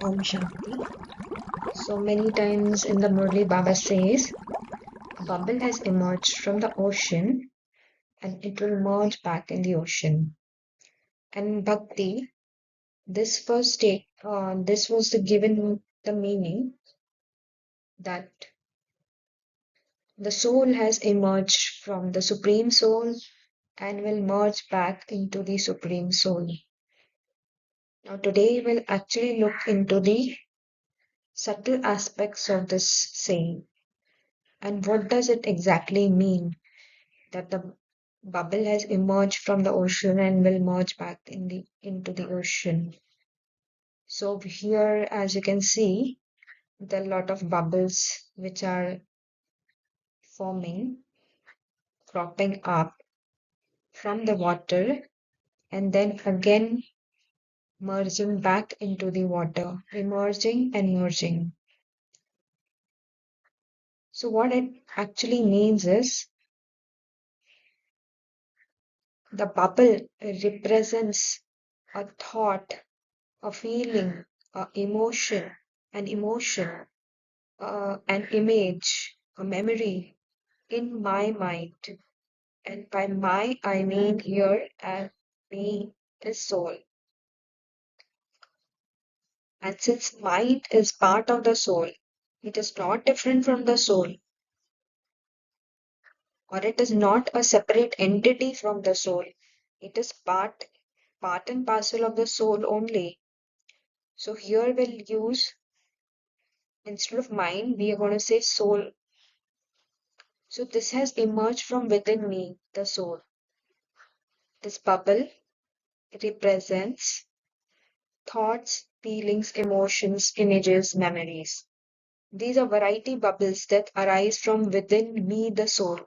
Om Shanti. So many times in the Murli Baba says, a bubble has emerged from the ocean and it will merge back in the ocean. And in Bhakti, this was the given the meaning that the soul has emerged from the Supreme Soul and will merge back into the Supreme Soul. Now today we'll actually look into the subtle aspects of this saying and what does it exactly mean that the bubble has emerged from the ocean and will merge back into the ocean. So here, as you can see, there are a lot of bubbles which are forming, cropping up from the water and then again merging back into the water, emerging and merging. So what it actually means is the bubble represents a thought, a feeling, an emotion, an image, a memory in my mind. And by my, I mean here and me is soul. And since mind is part of the soul, it is not different from the soul, or it is not a separate entity from the soul. It is part and parcel of the soul only. So here we'll use, instead of mind, we are going to say soul. So this has emerged from within me, the soul. This bubble represents thoughts, feelings, emotions, images, memories. These are variety bubbles that arise from within me, the soul.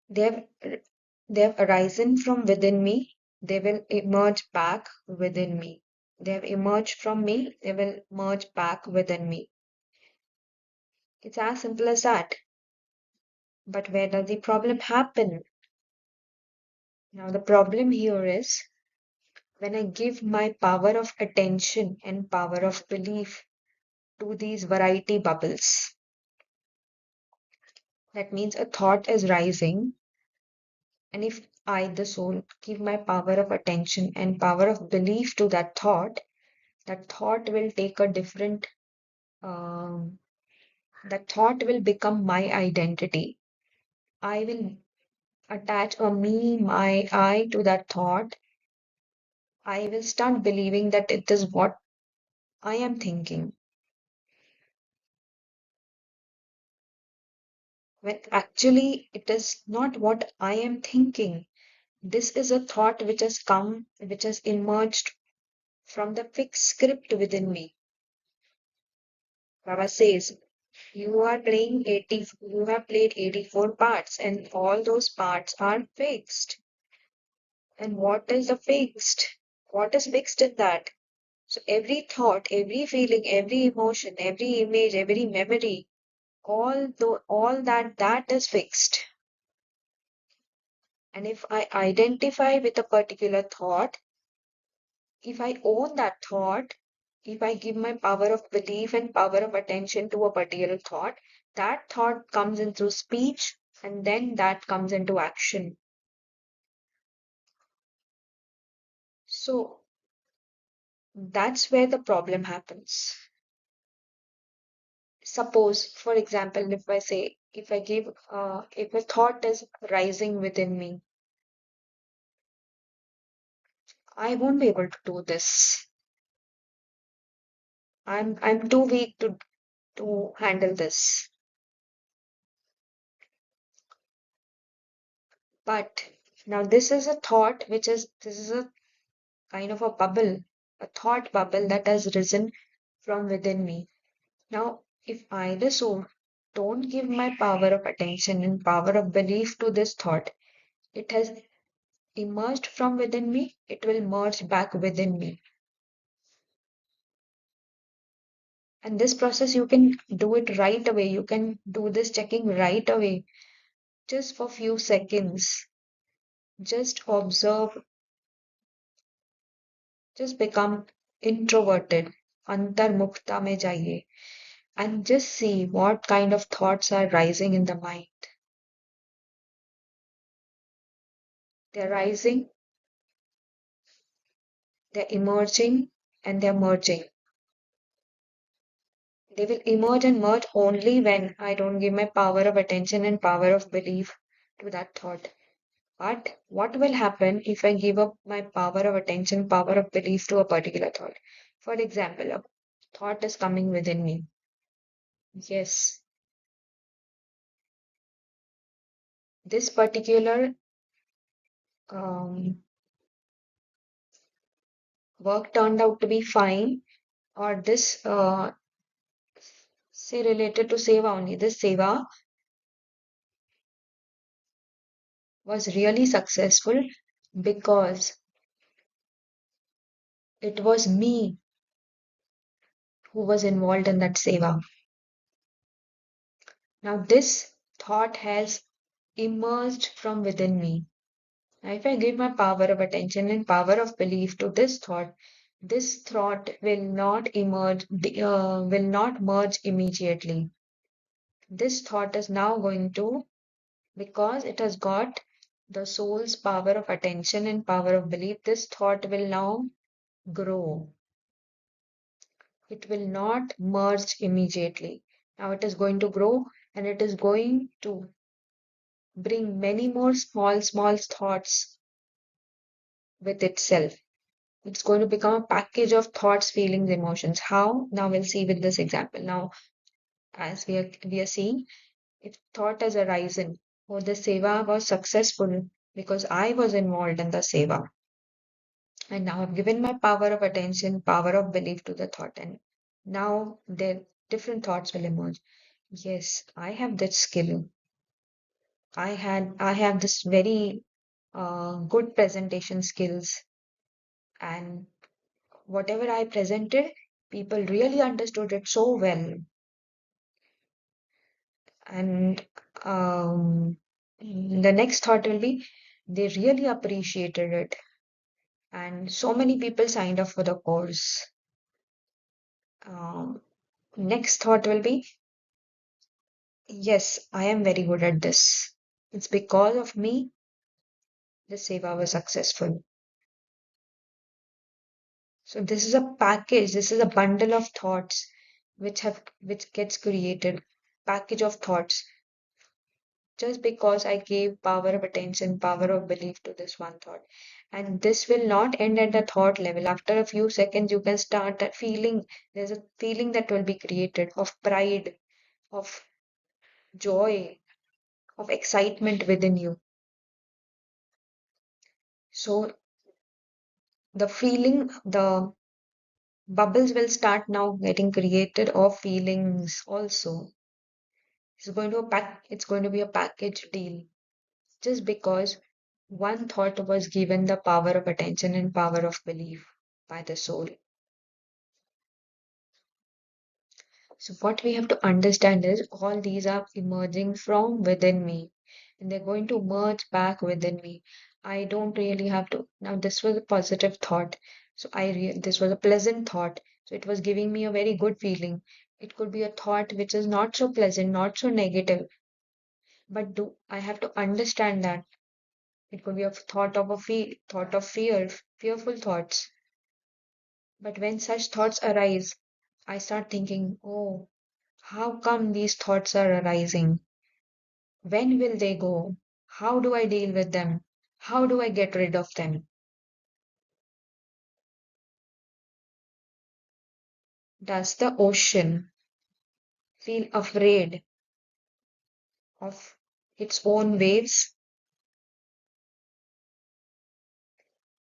They have, they have arisen from within me. They will emerge back within me. They have emerged from me. They will merge back within me. It's as simple as that. But where does the problem happen? Now, the problem here is when I give my power of attention and power of belief to these variety bubbles. That means a thought is rising, and if I, the soul, give my power of attention and power of belief to that thought will take a different, um, that thought will become my identity. I will attach a me, my, I to that thought. I will start believing that it is what I am thinking. When actually it is not what I am thinking. This is a thought which has emerged from the fixed script within me. Baba says, you have played 84 parts, and all those parts are fixed. And what is the fixed? What is fixed in that? So every thought, every feeling, every emotion, every image, every memory, all that is fixed. And if I identify with a particular thought, if I own that thought, if I give my power of belief and power of attention to a particular thought, that thought comes in through speech and then that comes into action. So that's where the problem happens. Suppose, for example, if I say, if a thought is rising within me, I won't be able to do this. I'm too weak to handle this. But now this is a kind of a bubble, a thought bubble that has risen from within me. Now, if I, the soul, don't give my power of attention and power of belief to this thought, it has emerged from within me, it will merge back within me. And this process, you can do it right away. You can do this checking right away, just for few seconds. Just observe Just become introverted. Antarmukta mein jaiye. And just see what kind of thoughts are rising in the mind. They're rising, they're emerging, and they're merging. They will emerge and merge only when I don't give my power of attention and power of belief to that thought. But what will happen if I give up my power of attention, power of belief to a particular thought? For example, a thought is coming within me. Yes, this particular um, work turned out to be fine, or this, say, related to seva only. This seva was really successful because it was me who was involved in that seva. Now, this thought has emerged from within me. Now, if I give my power of attention and power of belief to this thought will not emerge, will not merge immediately. This thought is now going to, because it has got the soul's power of attention and power of belief, this thought will now grow. It will not merge immediately. Now it is going to grow and it is going to bring many more small thoughts with itself. It's going to become a package of thoughts, feelings, emotions. How? Now we'll see with this example. Now, as we are seeing, if thought has arisen, oh, the seva was successful because I was involved in the seva. And now I've given my power of attention, power of belief to the thought, and now the different thoughts will emerge. Yes, I have that skill. I have this very good presentation skills, and whatever I presented, people really understood it so well. And the next thought will be they really appreciated it, and so many people signed up for the course. Um, Next thought will be yes, I am very good at this. It's because of me the seva was successful. So this is a package, this is a bundle of thoughts which gets created. Package of thoughts. Just because I gave power of attention, power of belief to this one thought. And this will not end at the thought level. After a few seconds, you can start that feeling. There's a feeling that will be created of pride, of joy, of excitement within you. So the feeling, the bubbles will start now getting created of feelings also. It's going to be a package deal just because one thought was given the power of attention and power of belief by the soul. So what we have to understand is all these are emerging from within me and they're going to merge back within me. I don't really have to. Now this was a positive thought. So this was a pleasant thought. So it was giving me a very good feeling. It could be a thought which is not so pleasant, not so negative, but do I have to understand that it could be a thought of thought of fear, fearful thoughts. But when such thoughts arise, I start thinking, oh, how come these thoughts are arising? When will they go? How do I deal with them? How do I get rid of them? Does the ocean feel afraid of its own waves?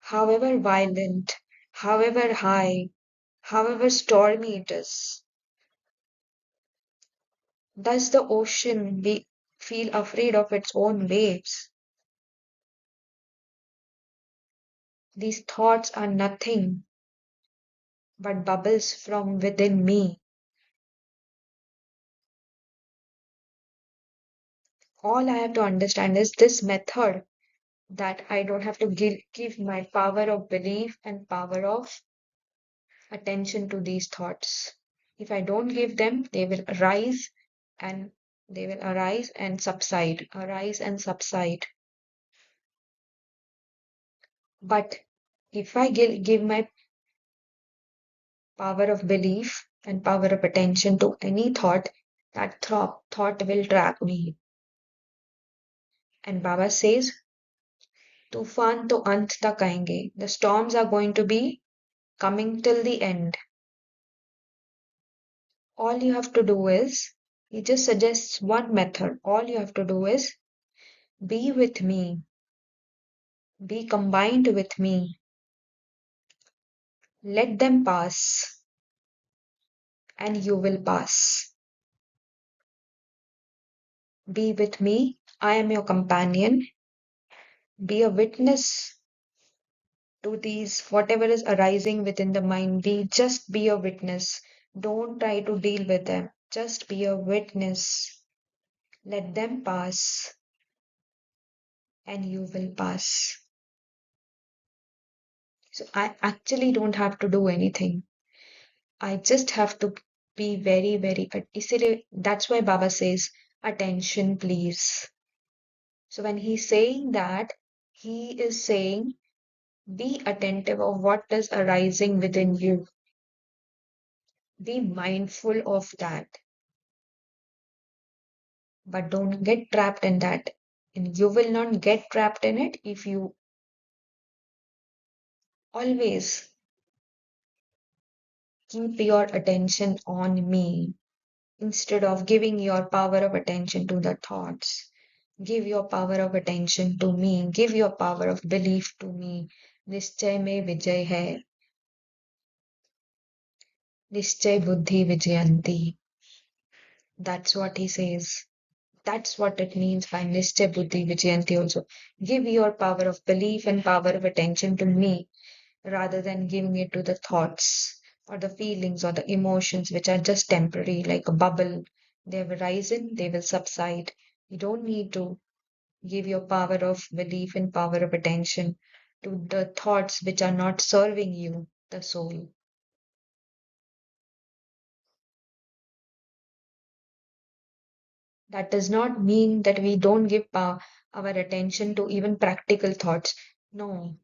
However violent, however high, however stormy it is, does the ocean feel afraid of its own waves? These thoughts are nothing but bubbles from within me. All I have to understand is this method, that I don't have to give my power of belief and power of attention to these thoughts. If I don't give them, they will arise and subside, arise and subside. But if I give my power of belief and power of attention to any thought, that thought will trap me. And Baba says, Tufan to ant tak aayenge. The storms are going to be coming till the end. All you have to do is, he just suggests one method. All you have to do is be with me, be combined with me, let them pass, and you will pass. Be with me, I am your companion. Be a witness to these, whatever is arising within the mind. Be a witness. Don't try to deal with them. Just be a witness. Let them pass, and you will pass. So I actually don't have to do anything. I just have to be very, very. That's why Baba says, attention, please. So when he's saying that, he is saying, be attentive of what is arising within you. Be mindful of that. But don't get trapped in that. And you will not get trapped in it if you always keep your attention on me instead of giving your power of attention to the thoughts. Give your power of attention to me. Give your power of belief to me. निश्चय में विजय है. निश्चय बुद्धि विजयंती. That's what he says. That's what it means by Nischay Buddhi Vijayanti also. Give your power of belief and power of attention to me rather than giving it to the thoughts or the feelings or the emotions which are just temporary, like a bubble. They have arisen, they will subside. You don't need to give your power of belief and power of attention to the thoughts which are not serving you, the soul. That does not mean that we don't give our attention to even practical thoughts. No,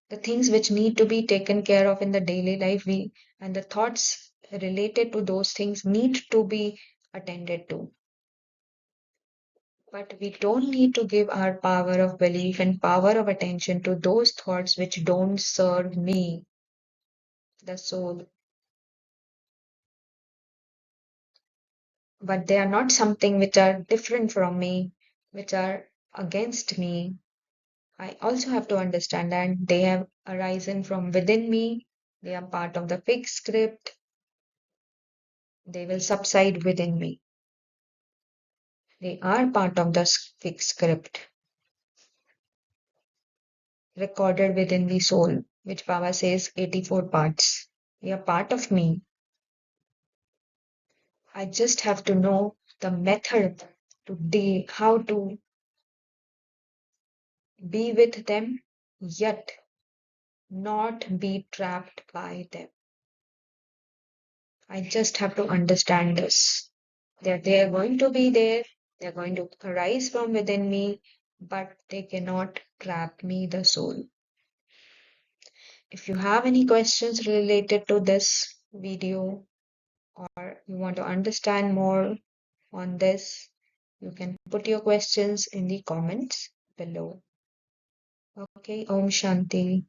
the things which need to be taken care of in the daily life, and the thoughts related to those things need to be attended to. But we don't need to give our power of belief and power of attention to those thoughts which don't serve me, the soul. But they are not something which are different from me, which are against me. I also have to understand that they have arisen from within me. They are part of the fixed script. They will subside within me. They are part of the fixed script recorded within the soul, which Baba says 84 parts. They are part of me. I just have to know the method how to be with them, yet not be trapped by them. I just have to understand this. That they are going to be there, they are going to arise from within me, but they cannot trap me, the soul. If you have any questions related to this video or you want to understand more on this, you can put your questions in the comments below. Okay, Om Shanti.